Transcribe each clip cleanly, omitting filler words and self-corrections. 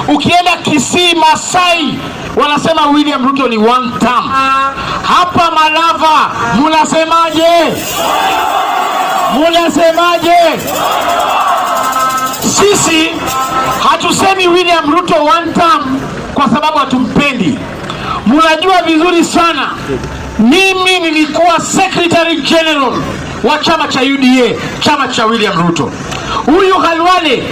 Ukienda Kisii, Masai, wanasema William Ruto ni one term. Hapa Malava munasemaje? Munasemaje? Sisi hatusemi William Ruto one term kwa sababu hatumpendi. Munajua vizuri sana mimi nilikuwa Secretary General wa chama cha UDA, chama cha William Ruto. Huyu Khalwale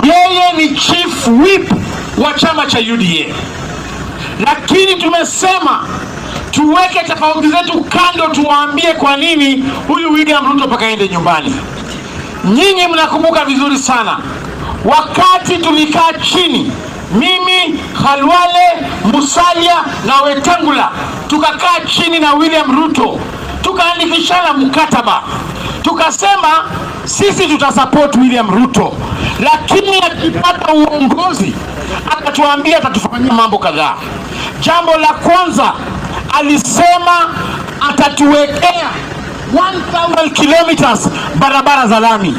yeye ni Chief Whip wa chama cha UDA. Lakini tumesema tuweke tofauti zetu kando, tuwaambie kwa nini huyu William Ruto mpaka aende nyumbani. Nyinyi mnakumbuka vizuri sana wakati tulikaa chini, mimi, Khalwale, Musalia na Wetangula, tukakaa chini na William Ruto, tukaandikishana mkataba, tukasema sisi tutasupport William Ruto, lakini akipata uongozi akatuambia atatufanyia mambo kadhaa. Jambo la kwanza, alisema atatuwekea 1000 kilometers barabara za lami.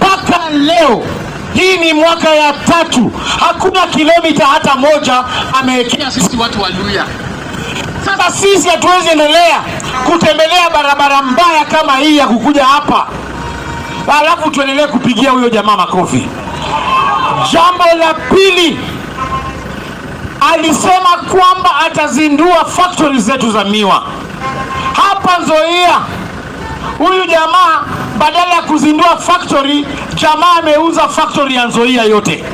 Paka leo hii ni mwaka ya 3, hakuna kilomita hata moja amewekea sisi watu wa Luhya. Sasa sisi hatuwezi endelea kutembelea barabara mbaya kama hii ya kukuja hapa alafu tuendelee kupigia huyo jamaa makofi. Jambo la pili, alisema kwamba atazindua factory zetu za miwa hapa Nzoia. Huyu jamaa badala ya kuzindua factory, jamaa ameuza factory ya Nzoia yote.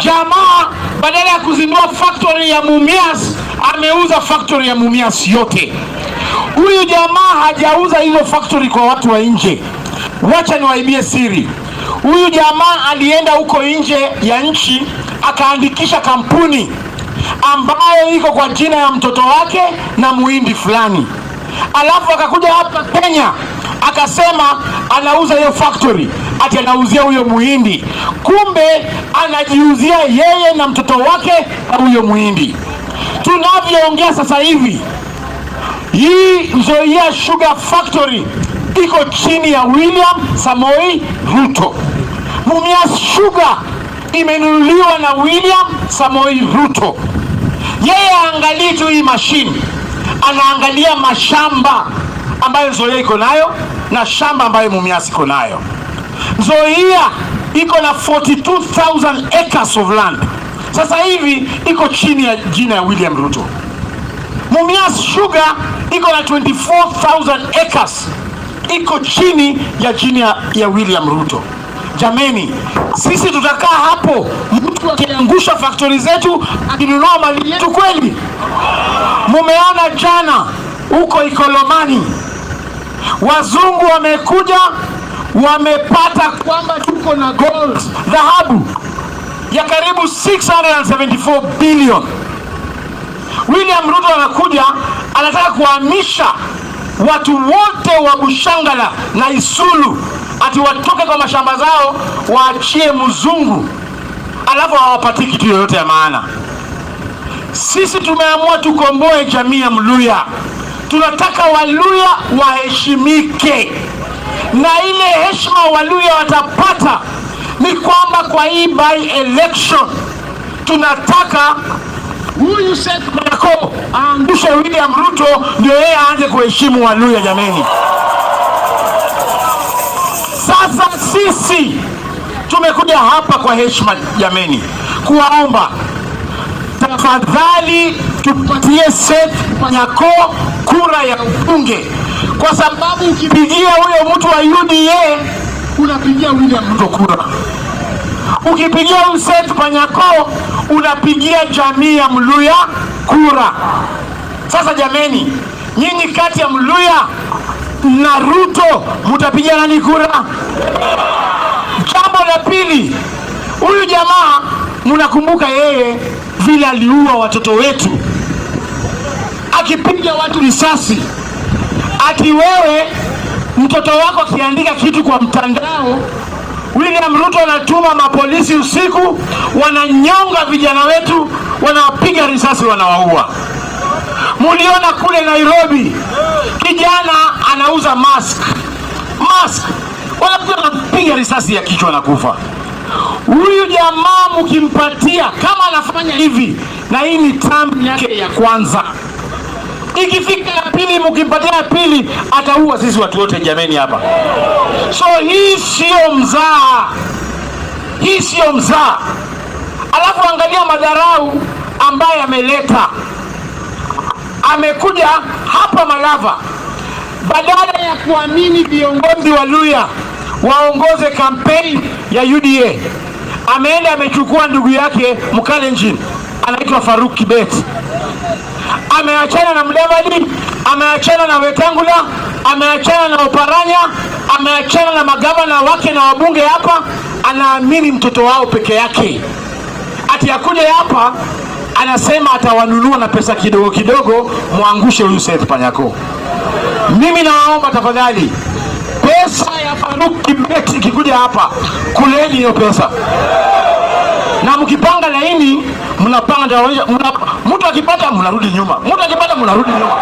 Jamaa badala ya kuzindua factory ya Mumias, ameuza factory ya Mumias yote. Huyu jamaa hajauza hizo factory kwa watu wa nje. Wacha niwaibie siri. Huyu jamaa alienda huko nje ya nchi akaandikisha kampuni ambayo iko kwa jina ya mtoto wake na muhindi fulani. Alafu akakuja hapa Kenya akasema anauza hiyo factory, ati anauzia huyo muhindi. Kumbe anajiuzia yeye na mtoto wake na huyo muhindi. Tunavyoongea sasa hivi, hii Nzoia Sugar Factory iko chini ya William Samoei Ruto. Mumias Sugar imenunuliwa na William Samoei Ruto. Yeye angalia tu hii machine, anaangalia mashamba ambayo Nzoia iko nayo na shamba ambayo Mumias iko nayo. Nzoia iko na 42,000 acres of land. Sasa hivi iko chini ya jina ya William Ruto. Mumias Sugar iko na 24,000 acres, iko chini ya jina ya William Ruto. Jameni, sisi tutakaa hapo mtu akiangusha factory zetu akinunua mali yetu kweli? Mumeona jana huko Ikolomani wazungu wamekuja wamepata kwamba tuko na gold, dhahabu ya karibu 674 billion. William Ruto anakuja anataka kuhamisha watu wote wa Bushangala na Isulu ati watoke kwa mashamba zao waachie mzungu, alafu hawapati kitu yoyote ya maana. Sisi tumeamua tukomboe jamii ya Mluhya. Tunataka Waluhya waheshimike, na ile heshima Waluhya watapata ni kwamba kwa hii by election tunataka huyu Seth Mako aangushe William Ruto ndio yeye aanze kuheshimu Waluhya. Jameni, sasa sisi tumekuja hapa kwa heshima jameni, kuwaomba tafadhali tupatie Seth Mako kura ya ubunge, kwa sababu ukipigia huyo mtu wa UDA unapigia William Ruto kura. Ukipigia Seth Mako unapigia jamii ya Mluhya kura. Sasa jameni, nyinyi kati ya Mluhya na Ruto mtapigia nani kura? Jambo la pili, huyu jamaa mnakumbuka yeye vile aliua watoto wetu, akipiga watu risasi. Ati wewe mtoto wako akiandika kitu kwa mtandao, William Ruto anatuma mapolisi usiku, wananyonga vijana wetu, wanawapiga risasi, wanawaua. Muliona kule Nairobi kijana anauza mask, wanapiga risasi ya kichwa na kufa. Huyu jamaa mkimpa angalia kama anafanya hivi, na hii ni term yake ya kwanza. Ikifika ya pili, mkimpatia ya pili, ataua sisi watu wote jameni hapa. So hii sio mzaa. Hii sio mzaa. Alafu angalia madharau ambaye ameleta. Amekuja hapa Malava, badala ya kuamini viongozi wa Luhya waongoze kampeni ya UDA, ameenda amechukua ndugu yake Mkalenjin anaitwa Faruk Kibet. Ameachana na Mudavadi, ameachana na Wetangula, ameachana na Oparanya, ameachana na magavana wake na wabunge hapa. Anaamini mtoto wao peke yake. Ati akuja hapa anasema atawanunua na pesa kidogo kidogo, muangushe huyu Seth Panyako. Mimi naomba tafadhali, pesa ya Faruk Kibet ikikuja hapa, kuleni hiyo pesa. Na mkipanga laini, mnapanga mtu akipata mnarudi nyuma. Mtu akipata mnarudi nyuma.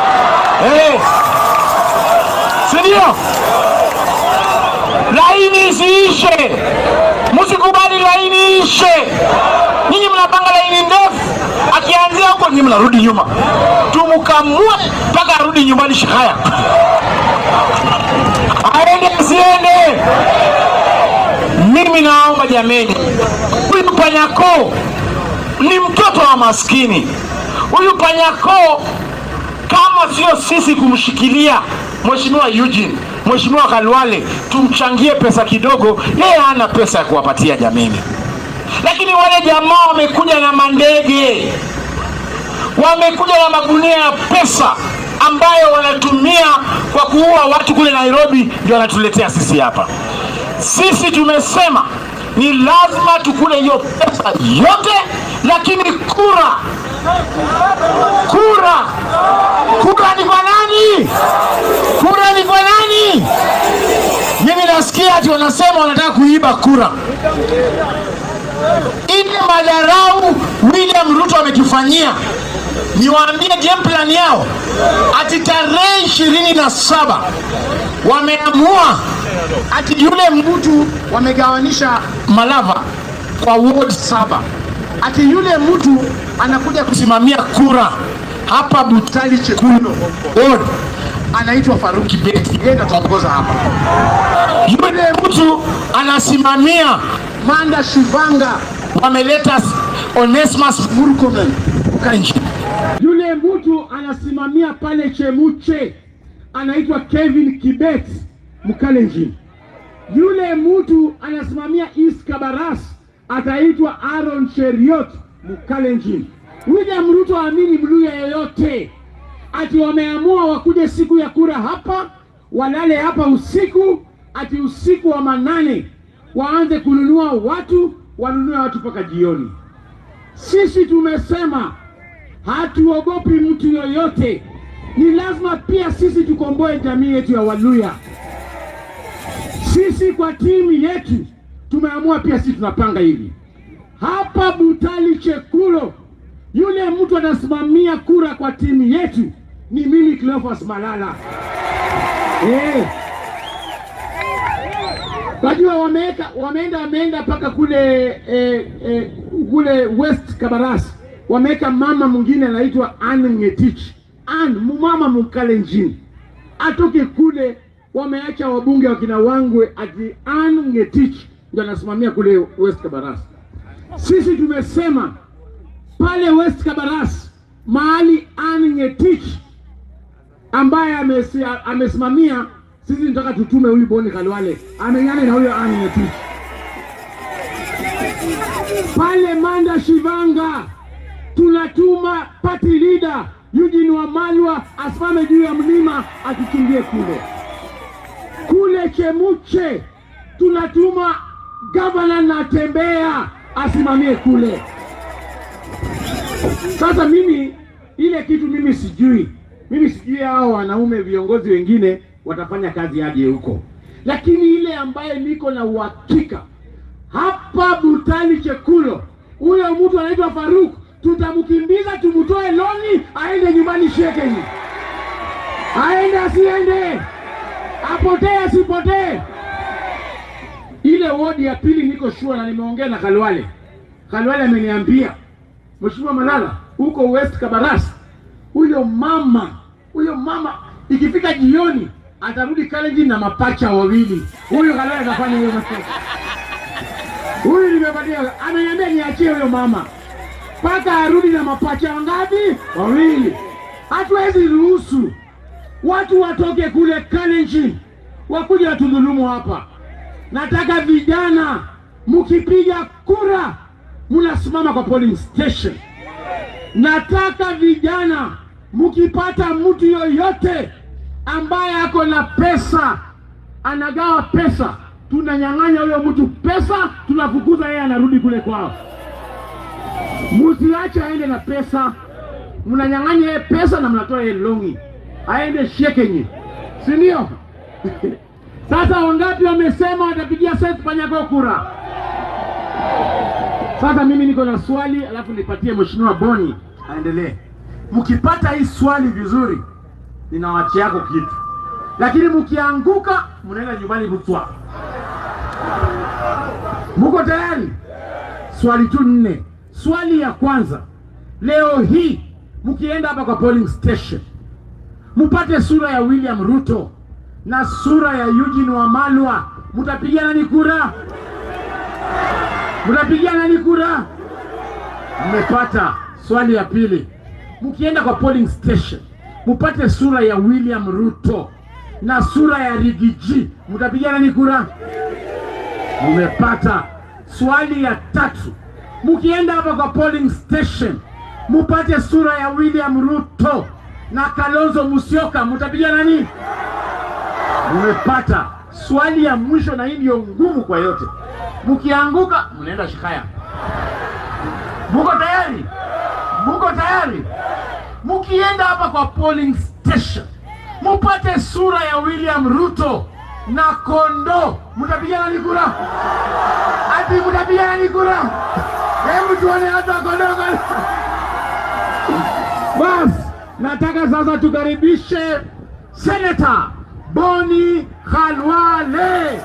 Sindio? Laini isiishe. Msikubali laini ishe. Ninyi mnapanga laini ndefu, akianzia huko ninyi mnarudi nyuma. Tumukamue mpaka arudi nyumbani Shikaya. Aende asiende. Mimi naomba jameni, huyu Panyako ni mtoto wa maskini. Huyu Panyako kama sio sisi kumshikilia Mheshimiwa Eugene, Mheshimiwa Khalwale, tumchangie pesa kidogo, yeye hana pesa ya kuwapatia jameni. Lakini wale jamaa wamekuja na mandege, wamekuja na magunia ya pesa ambayo wanatumia kwa kuua watu kule Nairobi, ndio wanatuletea sisi hapa. Sisi tumesema ni lazima tukule hiyo pesa yote, lakini kura ni kwa nani? Kura ni kwa nani? Mimi nasikia ati wanasema wanataka kuiba kura. Ile madharau William Ruto ametufanyia, niwaambie game plan yao. Ati tarehe 27 wameamua ati yule mtu wamegawanisha Malava kwa ward 7. Ati yule mtu anakuja kusimamia kura hapa Butali Chekulo ward, anaitwa Faruk Kibet. Yeye ndo ataongoza hapa. Yule mtu anasimamia Manda Shivanga, wameleta Onesmus Murkomen Kanji. Yule mtu anasimamia pale Chemuche anaitwa Kevin Kibet Mkalenjin. Yule mtu anasimamia East Kabaras ataitwa Aaron Cheriot Mkalenjin. William Ruto amini Mluhya yoyote. Ati wameamua wakuje siku ya kura hapa, walale hapa usiku, ati usiku wa manane waanze kununua watu, wanunue watu mpaka jioni. Sisi tumesema hatuogopi mtu yoyote. Ni lazima pia sisi tukomboe jamii yetu ya Waluhya. Sisi kwa timu yetu tumeamua pia sisi tunapanga hivi. Hapa Butali Chekulo, yule mtu anasimamia kura kwa timu yetu ni mimi Cleophas Malala. Wajua wameenda paka kule West Kabaras. Wameweka mama mwingine anaitwa Ann Ngetich. Mama Mkalenjin. Atoke kule, wameacha wabunge wakina Wangwe ati Ann Ngetich ndio anasimamia kule West Kabaras. Sisi tumesema pale West Kabaras mahali Ann Ngetich ambaye amesimamia, sisi tunataka tutume huyu Boni Khalwale amenyane na huyo Ann Ngetich. Pale Manda Shivanga tunatuma party leader Eugene Wamalwa asimame juu ya mlima akikimbie kule. Kule Chemuche tunatuma Governor Natembeya asimamie kule. Sasa mimi ile kitu mimi sijui hao wanaume viongozi wengine watafanya kazi aje huko. Lakini ile ambaye niko na uhakika hapa Butali Chekulo, huyo mtu anaitwa Faruk, tutamkimbiza tumutoe loni aende nyumbani Shekeni. Aende asiende, apotee asipotee. Ile wodi ya pili niko sure na nimeongea na Khalwale. Khalwale ameniambia, Mheshimiwa Malala, huko West Kabarasi, huyo mama ikifika jioni atarudi Kalenjin na mapacha wawili. Huyu Khalwale anafanya hiyo mistake. Huyu nimepatia, ameniambia niachie huyo mama paka arudi na mapacha wangapi? Wawili. Hatuwezi ruhusu watu watoke kule Kalenjin wakuja watudhulumu hapa. Nataka vijana mkipiga kura mnasimama kwa polling station. Nataka vijana mkipata mtu yoyote ambaye ako na pesa, anagawa pesa, tunanyang'anya huyo mtu pesa, tunafukuza yeye, anarudi kule kwao. Msiache aende na pesa, mnanyang'anya yeye pesa na mnatoa yeye longi aende Shekenye, si ndio? Sasa wangapi wamesema watapigia Seth Panyako kura? Sasa mimi niko na swali, alafu nipatie Mheshimiwa Boni aendelee. Mkipata hii swali vizuri, ninawaachia yako kitu. Lakini mkianguka, mnaenda nyumbani butwa. Mko tayari? Swali tu 4. Swali ya kwanza, leo hii mkienda hapa kwa polling station, mpate sura ya William Ruto na sura ya Eugene Wamalwa, mtapigia nani kura? Mtapigia nani kura? Mmepata. Swali ya pili, mkienda kwa polling station, mpate sura ya William Ruto na sura ya Rigiji, mtapigia nani kura? Mmepata. Swali ya tatu, mkienda hapa kwa polling station, mpate sura ya William Ruto na Kalonzo Musyoka, mtapigia nani? Mmepata. Swali ya mwisho, na hii ndio ngumu kwa yote, mkianguka mnaenda Shikaya. Mko tayari? Mko tayari? Mkienda hapa kwa polling station, mpate sura ya William Ruto na Kondo, mtapigia nani kura? Ati mtapigia nani kura? Hebu tuone hata Kondo. Bas, nataka sasa tukaribishe Senator Boni Khalwale.